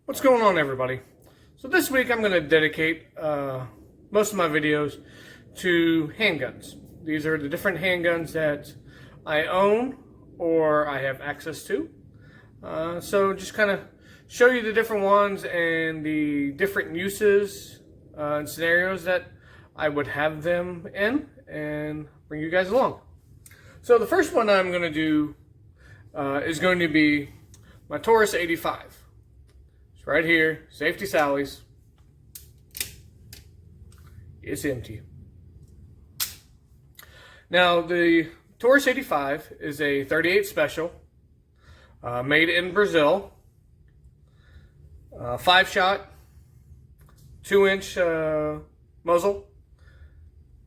What's going on, everybody? So this week I'm going to dedicate most of my videos to handguns. These are the different handguns that I own or I have access to. So just kind of show you the different ones and the different uses and scenarios that I would have them in and bring you guys along. So the first one I'm going to do is going to be my Taurus 85. It's right here, Safety Sally's. It's empty. Now the Taurus 85 is a 38 special, made in Brazil, 5-shot, 2-inch muzzle,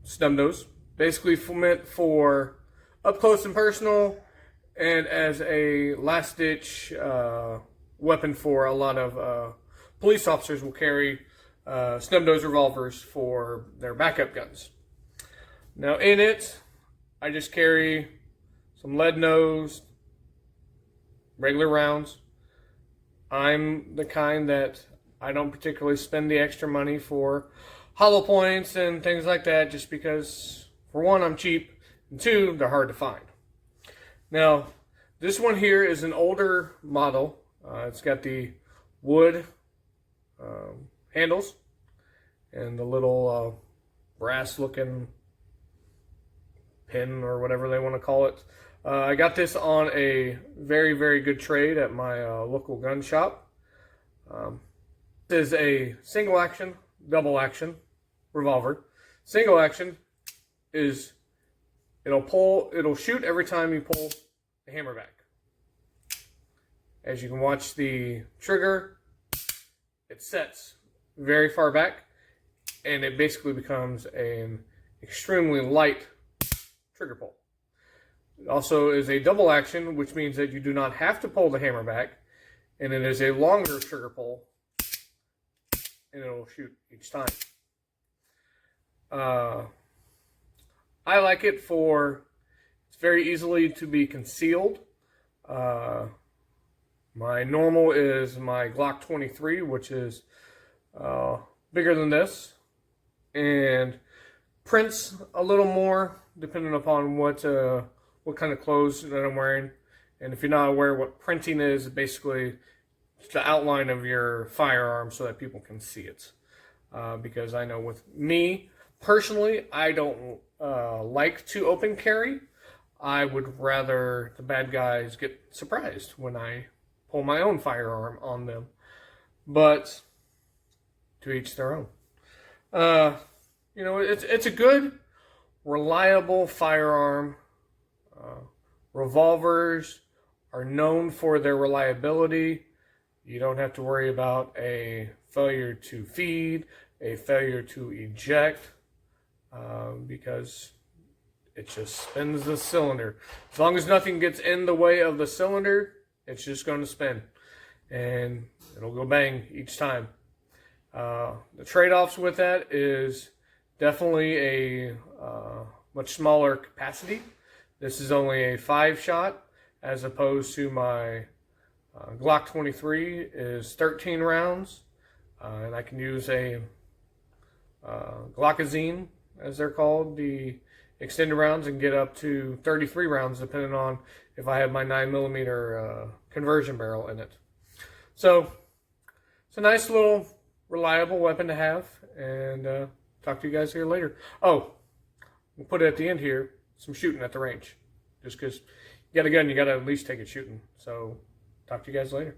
snub nose, basically meant for up close and personal, and as a last-ditch weapon for a lot of police officers will carry snub nose revolvers for their backup guns. Now in it, I just carry some lead nosed regular rounds. I'm the kind that I don't particularly spend the extra money for hollow points and things like that, just because, for one, I'm cheap, and two, they're hard to find. Now, this one here is an older model. It's got the wood handles and the little brass-looking pin or whatever they want to call it. I got this on a very, very good trade at my local gun shop. This is a single action, double action revolver. Single action is it'll shoot every time you pull the hammer back. As you can watch the trigger, it sets very far back, and it basically becomes an extremely light trigger pull. It also is a double action, which means that you do not have to pull the hammer back, and it is a longer trigger pull, and it'll shoot each time. I like it for, it's very easily to be concealed. My normal is my Glock 23, which is bigger than this, and prints a little more depending upon what kind of clothes that I'm wearing. And if you're not aware what printing is, basically it's the outline of your firearm so that people can see it. Because I know with me personally, I don't like to open carry. I would rather the bad guys get surprised when I pull my own firearm on them, but to each their own. It's a good, reliable firearm. Revolvers are known for their reliability. You don't have to worry about a failure to feed, a failure to eject, because it just spins the cylinder. As long as nothing gets in the way of the cylinder, it's just going to spin, and it'll go bang each time. The trade-offs with that is definitely a much smaller capacity. This is only a 5-shot, as opposed to my Glock 23 is 13 rounds, and I can use a Glockazine, as they're called, the extended rounds, and get up to 33 rounds depending on if I have my 9mm conversion barrel in it. So it's a nice little reliable weapon to have, and talk to you guys here later. Oh, we'll put it at the end here, some shooting at the range. Just because you got a gun, you got to at least take it shooting. So talk to you guys later.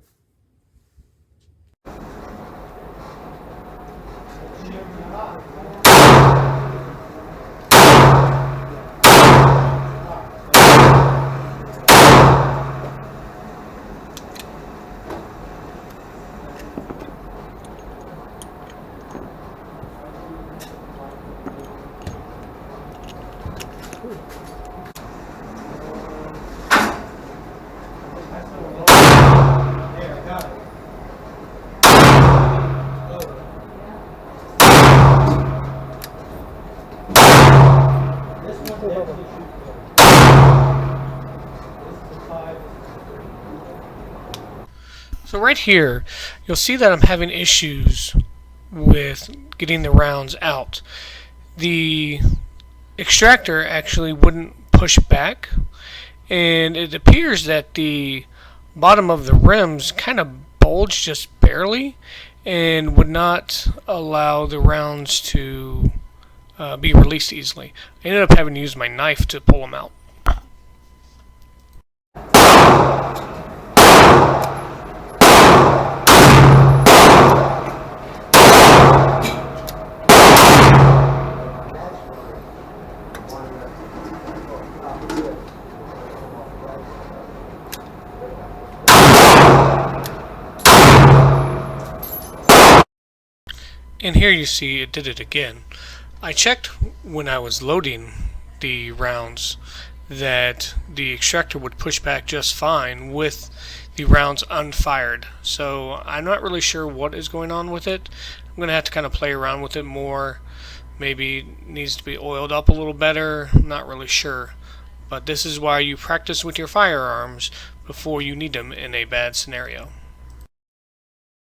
So right here, you'll see that I'm having issues with getting the rounds out. The extractor actually wouldn't push back, and it appears that the bottom of the rims kind of bulge just barely and would not allow the rounds to be released easily. I ended up having to use my knife to pull them out. And here you see it did it again. I checked when I was loading the rounds that the extractor would push back just fine with the rounds unfired. So I'm not really sure what is going on with it. I'm going to have to kind of play around with it more. Maybe it needs to be oiled up a little better. I'm not really sure. But this is why you practice with your firearms before you need them in a bad scenario.